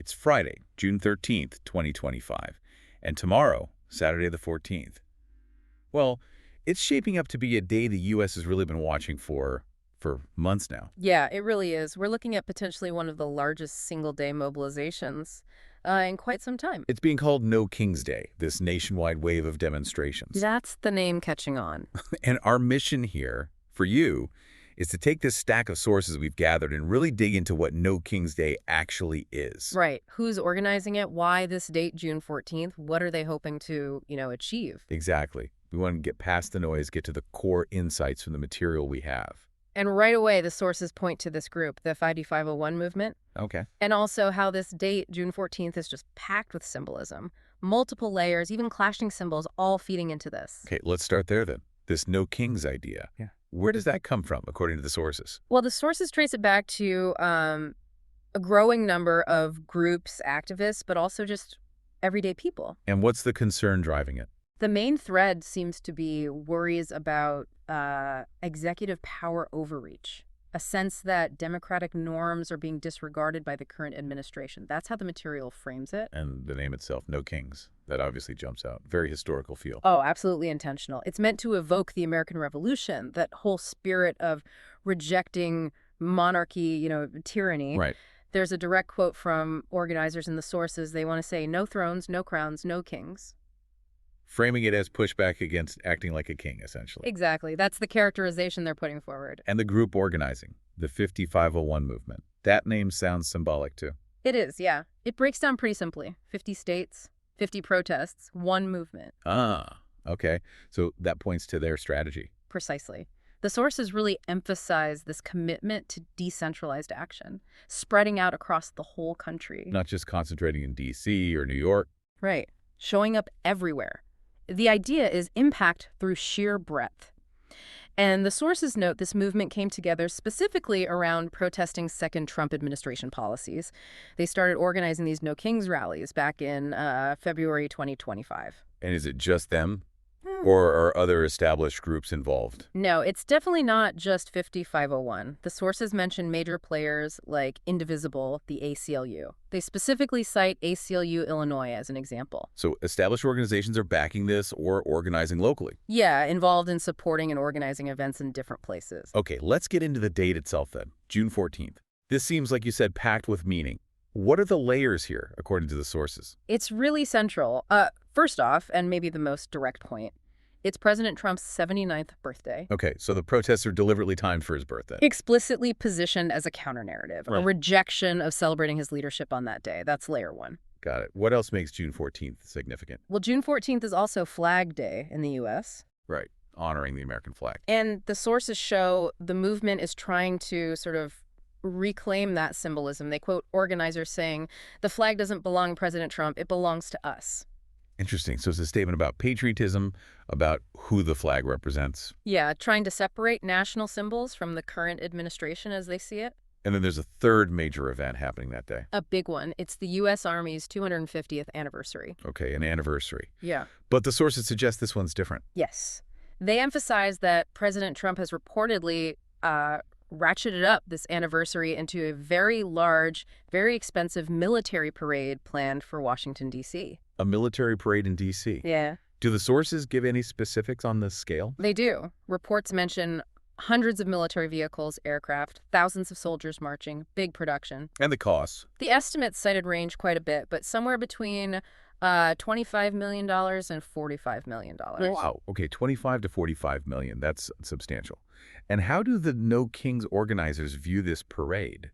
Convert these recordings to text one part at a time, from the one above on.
It's Friday, June 13th, 2025, and tomorrow, Saturday the 14th. Well, it's shaping up to be a day the U.S. has really been watching for months now. Yeah, it really is. We're looking at potentially one of the largest single-day mobilizations in quite some time. It's being called No King's Day, this nationwide wave of demonstrations. That's the name catching on. And our mission here, for you, is to take this stack of sources we've gathered and really dig into what No King's Day actually is. Right. Who's organizing it? Why this date, June 14th? What are they hoping to, achieve? Exactly. We want to get past the noise, get to the core insights from the material we have. And right away, the sources point to this group, the 5D501 movement. Okay. And also how this date, June 14th, is just packed with symbolism. Multiple layers, even clashing symbols, all feeding into this. Okay, let's start there then. This No Kings idea. Yeah. Where does that come from, according to the sources? Well, the sources trace it back to a growing number of groups, activists, but also just everyday people. And what's the concern driving it? The main thread seems to be worries about executive power overreach, a sense that democratic norms are being disregarded by the current administration. That's how the material frames it. And the name itself, No Kings. That obviously jumps out. Very historical feel. Oh, absolutely intentional. It's meant to evoke the American Revolution, that whole spirit of rejecting monarchy, tyranny. Right. There's a direct quote from organizers in the sources. They want to say, no thrones, no crowns, no kings. Framing it as pushback against acting like a king, essentially. Exactly. That's the characterization they're putting forward. And the group organizing, the 50501 movement. That name sounds symbolic, too. It is, yeah. It breaks down pretty simply. 50 states, 50 protests, one movement. Ah, okay. So that points to their strategy. Precisely. The sources really emphasize this commitment to decentralized action, spreading out across the whole country. Not just concentrating in D.C. or New York. Right. Showing up everywhere. The idea is impact through sheer breadth. And the sources note this movement came together specifically around protesting second Trump administration policies. They started organizing these No Kings rallies back in February 2025. And is it just them? Or are other established groups involved? No, it's definitely not just 50501. The sources mention major players like Indivisible, the ACLU. They specifically cite ACLU Illinois as an example. So established organizations are backing this or organizing locally? Yeah, involved in supporting and organizing events in different places. Okay, let's get into the date itself then, June 14th. This seems, like you said, packed with meaning. What are the layers here, according to the sources? It's really central. First off, and maybe the most direct point, it's President Trump's 79th birthday. Okay, so the protests are deliberately timed for his birthday. Explicitly positioned as a counter-narrative, Right. A rejection of celebrating his leadership on that day. That's layer one. Got it. What else makes June 14th significant? Well, June 14th is also Flag Day in the U.S. Right, honoring the American flag. And the sources show the movement is trying to sort of reclaim that symbolism. They quote organizers saying, the flag doesn't belong to President Trump, it belongs to us. Interesting. So it's a statement about patriotism, about who the flag represents. Yeah, trying to separate national symbols from the current administration as they see it. And then there's a third major event happening that day. A big one. It's the U.S. Army's 250th anniversary. Okay, an anniversary. Yeah. But the sources suggest this one's different. Yes. They emphasize that President Trump has reportedly ratcheted up this anniversary into a very large, very expensive military parade planned for Washington, D.C. A military parade in D.C. Yeah. Do the sources give any specifics on the scale? They do. Reports mention hundreds of military vehicles, aircraft, thousands of soldiers marching, big production. And the costs? The estimates cited range quite a bit, but somewhere between $25 million and $45 million. Wow. Okay, 25 to 45 million. That's substantial. And how do the No Kings organizers view this parade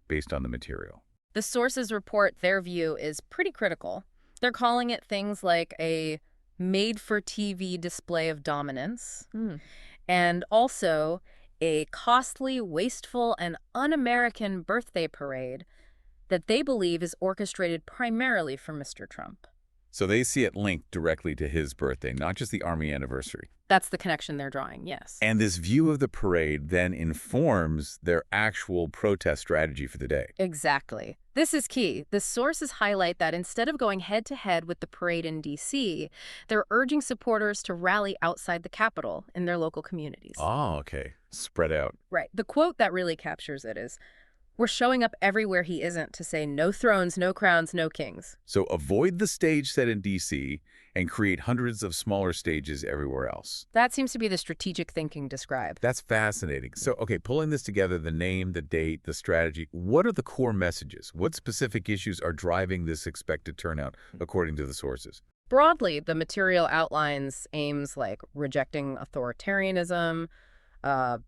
based on the material? The sources report their view is pretty critical. They're calling it things like a made-for-TV display of dominance, and also a costly, wasteful, and un-American birthday parade that they believe is orchestrated primarily for Mr. Trump. So they see it linked directly to his birthday, not just the Army anniversary. That's the connection they're drawing, yes. And this view of the parade then informs their actual protest strategy for the day. Exactly. This is key. The sources highlight that instead of going head-to-head with the parade in D.C., they're urging supporters to rally outside the Capitol in their local communities. Oh, okay. Spread out. Right. The quote that really captures it is, We're showing up everywhere he isn't to say no thrones, no crowns, no kings. So avoid the stage set in D.C. and create hundreds of smaller stages everywhere else. That seems to be the strategic thinking described. That's fascinating. So, okay, pulling this together, the name, the date, the strategy, what are the core messages? What specific issues are driving this expected turnout, according to the sources? Broadly, the material outlines aims like rejecting authoritarianism,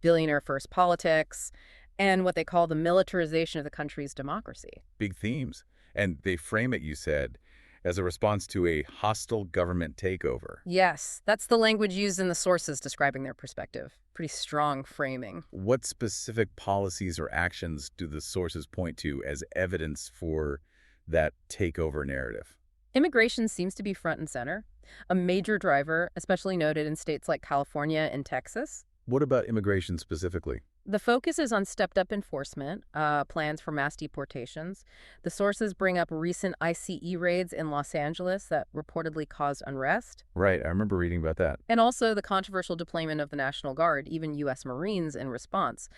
billionaire-first politics, and what they call the militarization of the country's democracy. Big themes. And they frame it, you said, as a response to a hostile government takeover. Yes, that's the language used in the sources describing their perspective. Pretty strong framing. What specific policies or actions do the sources point to as evidence for that takeover narrative? Immigration seems to be front and center, a major driver, especially noted in states like California and Texas. What about immigration specifically? The focus is on stepped-up enforcement, plans for mass deportations. The sources bring up recent ICE raids in Los Angeles that reportedly caused unrest. Right, I remember reading about that. And also the controversial deployment of the National Guard, even U.S. Marines, in response.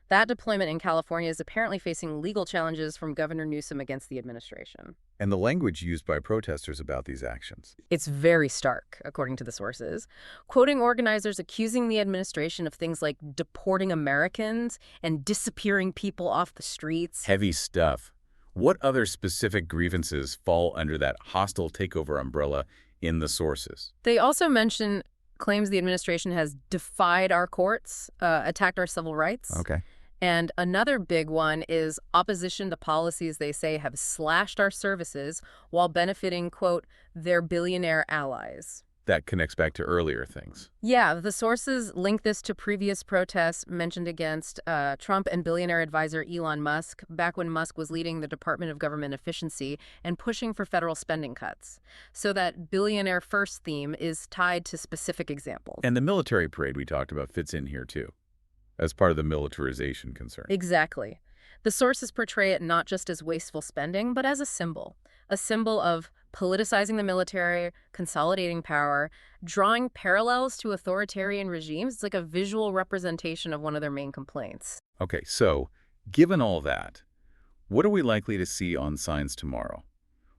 That deployment in California is apparently facing legal challenges from Governor Newsom against the administration. And the language used by protesters about these actions. It's very stark, according to the sources, quoting organizers accusing the administration of things like deporting Americans and disappearing people off the streets. Heavy stuff. What other specific grievances fall under that hostile takeover umbrella in the sources? They also mention claims the administration has defied our courts, attacked our civil rights. Okay. And another big one is opposition to policies they say have slashed our services while benefiting, quote, their billionaire allies. That connects back to earlier things. Yeah, the sources link this to previous protests mentioned against Trump and billionaire advisor Elon Musk back when Musk was leading the Department of Government Efficiency and pushing for federal spending cuts. So that billionaire first theme is tied to specific examples. And the military parade we talked about fits in here too, as part of the militarization concern. Exactly. The sources portray it not just as wasteful spending, but as a symbol of politicizing the military, consolidating power, drawing parallels to authoritarian regimes. It's like a visual representation of one of their main complaints. Okay, so given all that, what are we likely to see on signs tomorrow?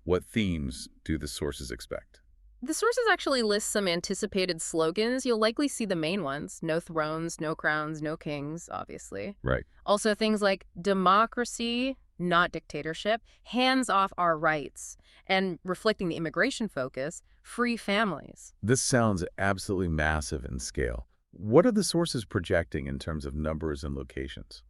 What themes do the sources expect? The sources actually list some anticipated slogans. You'll likely see the main ones. No thrones, no crowns, no kings, obviously. Right. Also things like democracy, not dictatorship, hands off our rights, and reflecting the immigration focus, free families. This sounds absolutely massive in scale. What are the sources projecting in terms of numbers and locations?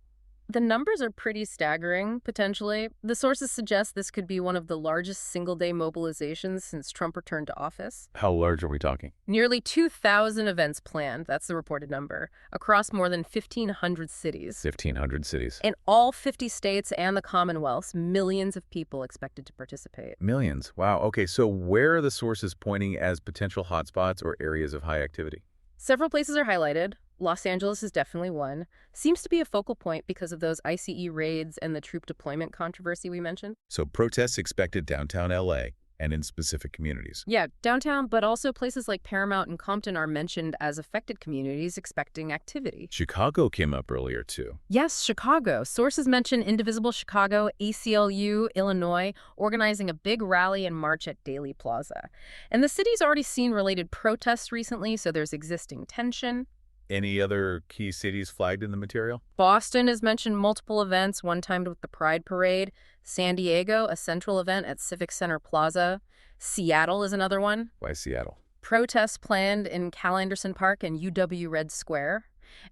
The numbers are pretty staggering, potentially. The sources suggest this could be one of the largest single-day mobilizations since Trump returned to office. How large are we talking? Nearly 2,000 events planned, that's the reported number, across more than 1,500 cities. 1,500 cities. In all 50 states and the Commonwealth, millions of people expected to participate. Millions. Wow. Okay, so where are the sources pointing as potential hotspots or areas of high activity? Several places are highlighted. Los Angeles is definitely one. Seems to be a focal point because of those ICE raids and the troop deployment controversy we mentioned. So protests expected downtown LA and in specific communities. Yeah, downtown, but also places like Paramount and Compton are mentioned as affected communities expecting activity. Chicago came up earlier too. Yes, Chicago. Sources mention Indivisible Chicago, ACLU, Illinois, organizing a big rally and march at Daley Plaza. And the city's already seen related protests recently, so there's existing tension. Any other key cities flagged in the material? Boston has mentioned multiple events, one timed with the Pride Parade. San Diego, a central event at Civic Center Plaza. Seattle is another one. Why Seattle? Protests planned in Cal Anderson Park and UW Red Square.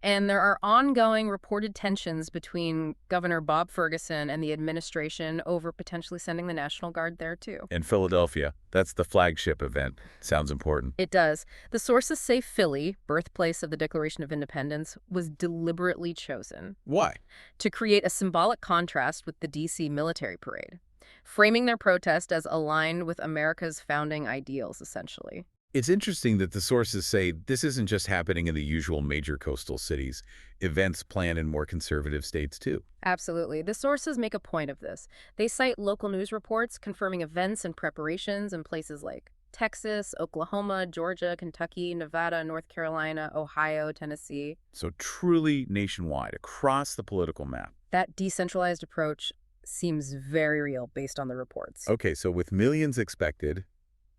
And there are ongoing reported tensions between Governor Bob Ferguson and the administration over potentially sending the National Guard there, too. In Philadelphia, that's the flagship event. Sounds important. It does. The sources say Philly, birthplace of the Declaration of Independence, was deliberately chosen. Why? To create a symbolic contrast with the D.C. military parade, framing their protest as aligned with America's founding ideals, essentially. It's interesting that the sources say this isn't just happening in the usual major coastal cities. Events planned in more conservative states, too. Absolutely. The sources make a point of this. They cite local news reports confirming events and preparations in places like Texas, Oklahoma, Georgia, Kentucky, Nevada, North Carolina, Ohio, Tennessee. So truly nationwide, across the political map. That decentralized approach seems very real based on the reports. Okay, so with millions expected,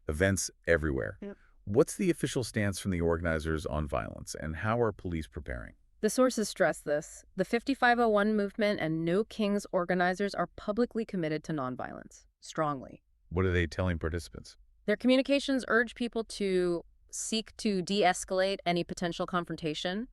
events everywhere, Yep. what's the official stance from the organizers on violence, and how are police preparing? The sources stress this. The 5501 movement and No Kings organizers are publicly committed to nonviolence, strongly. What are they telling participants? Their communications urge people to seek to de-escalate any potential confrontation,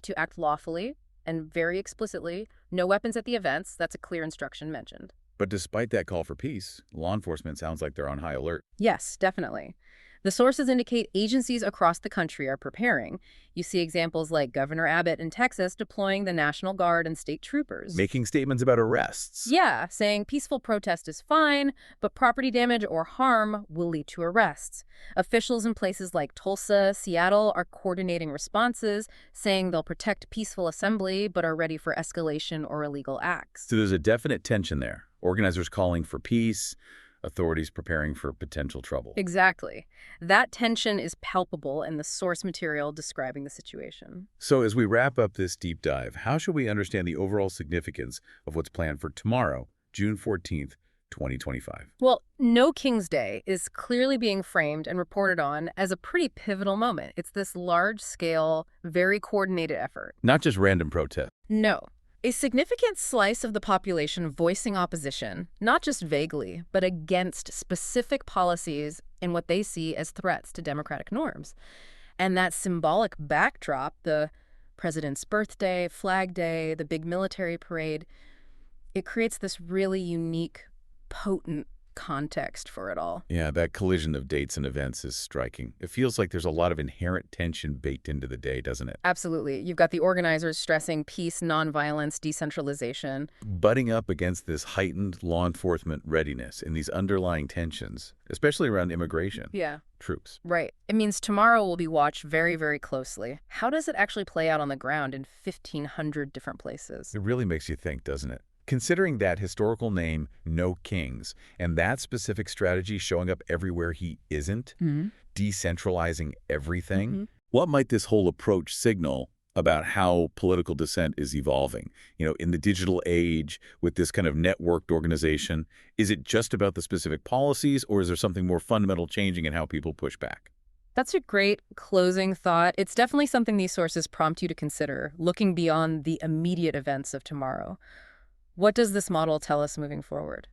to act lawfully and very explicitly. No weapons at the events. That's a clear instruction mentioned. But despite that call for peace, law enforcement sounds like they're on high alert. Yes, definitely. The sources indicate agencies across the country are preparing. You see examples like Governor Abbott in Texas deploying the National Guard and state troopers. Making statements about arrests. Yeah, saying peaceful protest is fine, but property damage or harm will lead to arrests. Officials in places like Tulsa, Seattle are coordinating responses, saying they'll protect peaceful assembly but are ready for escalation or illegal acts. So there's a definite tension there. Organizers calling for peace, authorities preparing for potential trouble. Exactly. That tension is palpable in the source material describing the situation. So as we wrap up this deep dive, how should we understand the overall significance of what's planned for tomorrow, June 14th, 2025? Well, No King's Day is clearly being framed and reported on as a pretty pivotal moment. It's this large-scale, very coordinated effort. Not just random protest. No. A significant slice of the population voicing opposition, not just vaguely, but against specific policies in what they see as threats to democratic norms. And that symbolic backdrop, the president's birthday, Flag Day, the big military parade, it creates this really unique, potent context for it all. Yeah, that collision of dates and events is striking. It feels like there's a lot of inherent tension baked into the day, doesn't it? Absolutely. You've got the organizers stressing peace, nonviolence, decentralization. Butting up against this heightened law enforcement readiness and these underlying tensions, especially around immigration. Yeah. Troops. Right. It means tomorrow will be watched very, very closely. How does it actually play out on the ground in 1,500 different places? It really makes you think, doesn't it? Considering that historical name, No Kings, and that specific strategy showing up everywhere he isn't, decentralizing everything, what might this whole approach signal about how political dissent is evolving? You know, in the digital age, with this kind of networked organization, is it just about the specific policies, or is there something more fundamental changing in how people push back? That's a great closing thought. It's definitely something these sources prompt you to consider, looking beyond the immediate events of tomorrow. What does this model tell us moving forward?